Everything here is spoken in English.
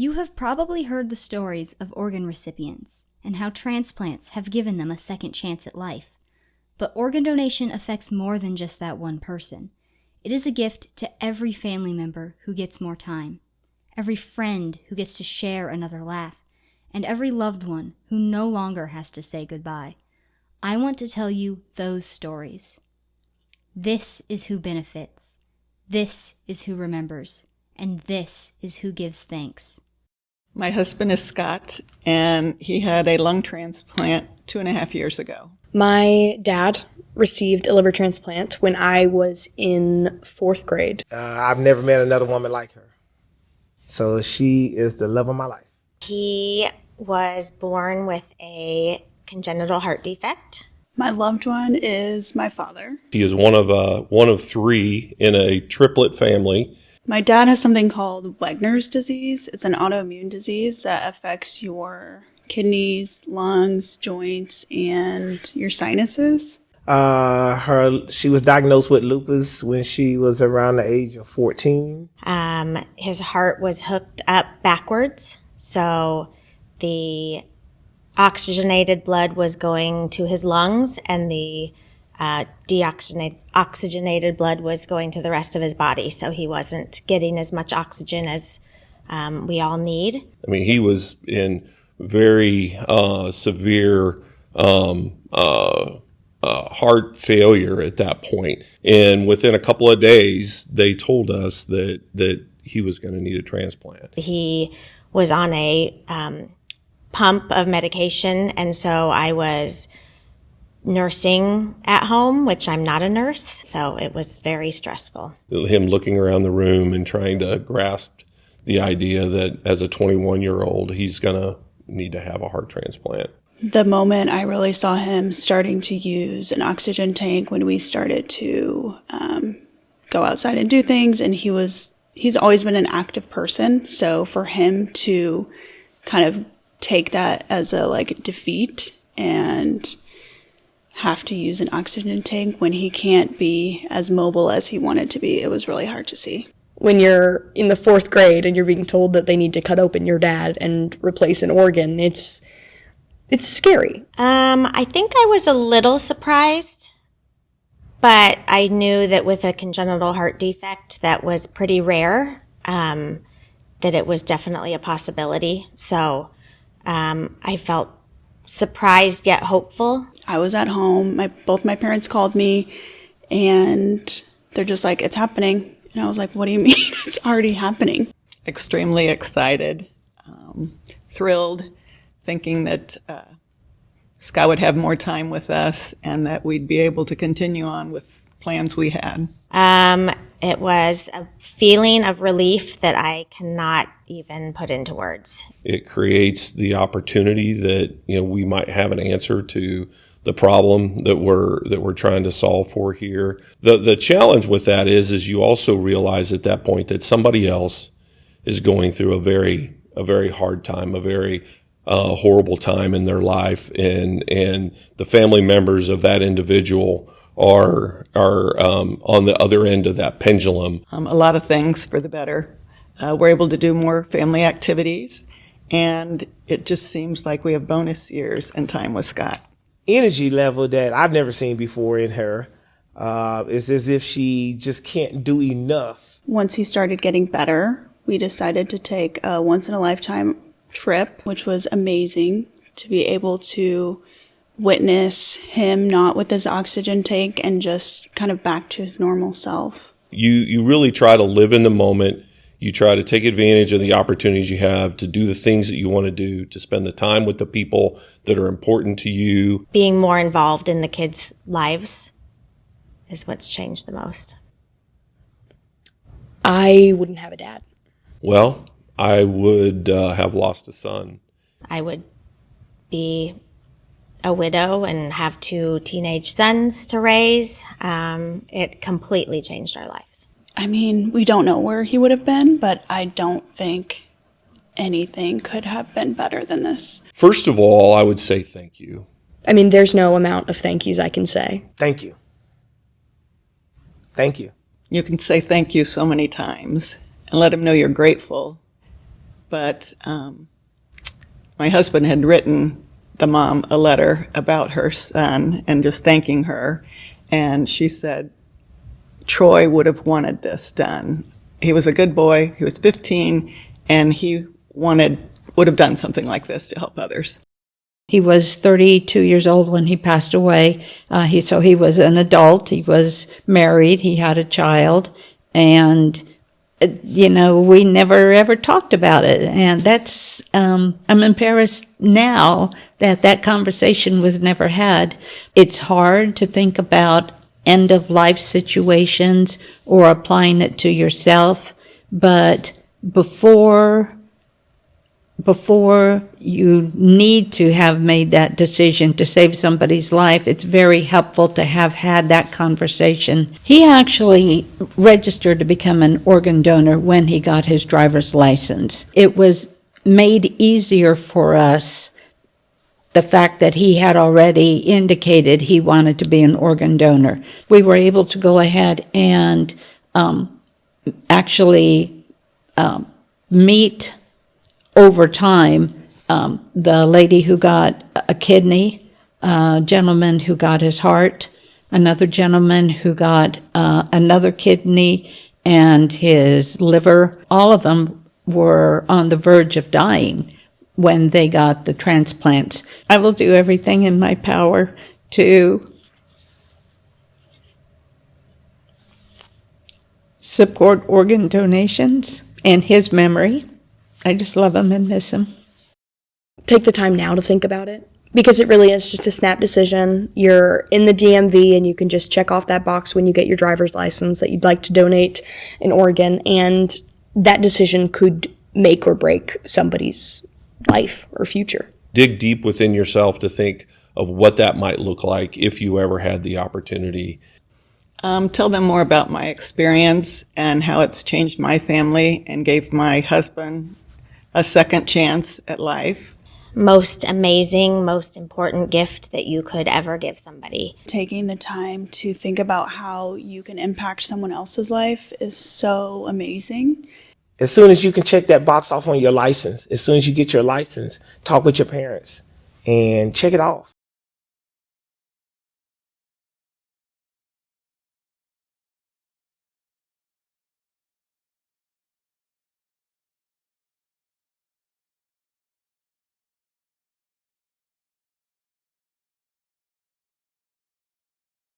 You have probably heard the stories of organ recipients and how transplants have given them a second chance at life. But organ donation affects more than just that one person. It is a gift to every family member who gets more time, every friend who gets to share another laugh, and every loved one who no longer has to say goodbye. I want to tell you those stories. This is who benefits. This is who remembers. And this is who gives thanks. My husband is Scott, and he had a lung transplant 2.5 years ago. My dad received a liver transplant when I was in 4th grade. I've never met another woman like her. So she is the love of my life. He was born with a congenital heart defect. My loved one is my father. He is one of 3 in a triplet family. My dad has something called Wegener's disease. It's an autoimmune disease that affects your kidneys, lungs, joints, and your sinuses. She was diagnosed with lupus when she was around the age of 14. His heart was hooked up backwards, so the oxygenated blood was going to his lungs, and the deoxygenated blood was going to the rest of his body, so he wasn't getting as much oxygen as we all need. I mean, he was in very severe heart failure at that point. And within a couple of days, they told us that he was going to need a transplant. He was on a pump of medication, and so I was nursing at home, which I'm not a nurse, so it was very stressful. Him looking around the room and trying to grasp the idea that as a 21-year-old, he's going to need to have a heart transplant. The moment I really saw him starting to use an oxygen tank, when we started to go outside and do things, and he's always been an active person, so for him to kind of take that as a defeat and have to use an oxygen tank when he can't be as mobile as he wanted to be, it was really hard to see. When you're in the 4th grade and you're being told that they need to cut open your dad and replace an organ, it's scary. I think I was a little surprised, but I knew that with a congenital heart defect that was pretty rare, that it was definitely a possibility. So I felt surprised yet hopeful. I was at home. Both my parents called me, and they're just like, "It's happening." And I was like, "What do you mean? It's already happening." Extremely excited, thrilled, thinking that Scott would have more time with us and that we'd be able to continue on with plans we had. It was a feeling of relief that I cannot even put into words. It creates the opportunity that we might have an answer to the problem that we're trying to solve for here. The challenge with that is you also realize at that point that somebody else is going through a very hard time, a very horrible time in their life, and the family members of that individual are on the other end of that pendulum. A lot of things for the better. We're able to do more family activities, and it just seems like we have bonus years and time with Scott. Energy level that I've never seen before in her. It's as if she just can't do enough. Once he started getting better, we decided to take a once-in-a-lifetime trip, which was amazing to be able to witness him not with his oxygen tank and just kind of back to his normal self. You really try to live in the moment. You try to take advantage of the opportunities you have to do the things that you want to do, to spend the time with the people that are important to you. Being more involved in the kids' lives is what's changed the most. I wouldn't have a dad. Well, I would have lost a son. I would be a widow and have 2 teenage sons to raise. It completely changed our lives. I mean, we don't know where he would have been, but I don't think anything could have been better than this. First of all, I would say thank you. I mean, there's no amount of thank yous I can say. Thank you. Thank you. You can say thank you so many times and let him know you're grateful. but my husband had written the mom a letter about her son and just thanking her. And she said, Troy would have wanted this done. He was a good boy. He was 15, and he would have done something like this to help others. He was 32 years old when he passed away. So he was an adult. He was married. He had a child. And, we never ever talked about it. And that's, I'm embarrassed now that conversation was never had. It's hard to think about end of life situations or applying it to yourself. But before you need to have made that decision to save somebody's life, it's very helpful to have had that conversation. He actually registered to become an organ donor when he got his driver's license. It was made easier for us, the fact that he had already indicated he wanted to be an organ donor. We were able to go ahead and actually meet over time the lady who got a kidney, a gentleman who got his heart, another gentleman who got another kidney and his liver. All of them were on the verge of dying when they got the transplants. I will do everything in my power to support organ donations and his memory. I just love him and miss him. Take the time now to think about it, because it really is just a snap decision. You're in the DMV and you can just check off that box when you get your driver's license that you'd like to donate an organ, and that decision could make or break somebody's life or future. Dig deep within yourself to think of what that might look like if you ever had the opportunity. Tell them more about my experience and how it's changed my family and gave my husband a second chance at life. Most amazing, most important gift that you could ever give somebody. Taking the time to think about how you can impact someone else's life is so amazing. As soon as you can check that box off on your license, as soon as you get your license, talk with your parents and check it off.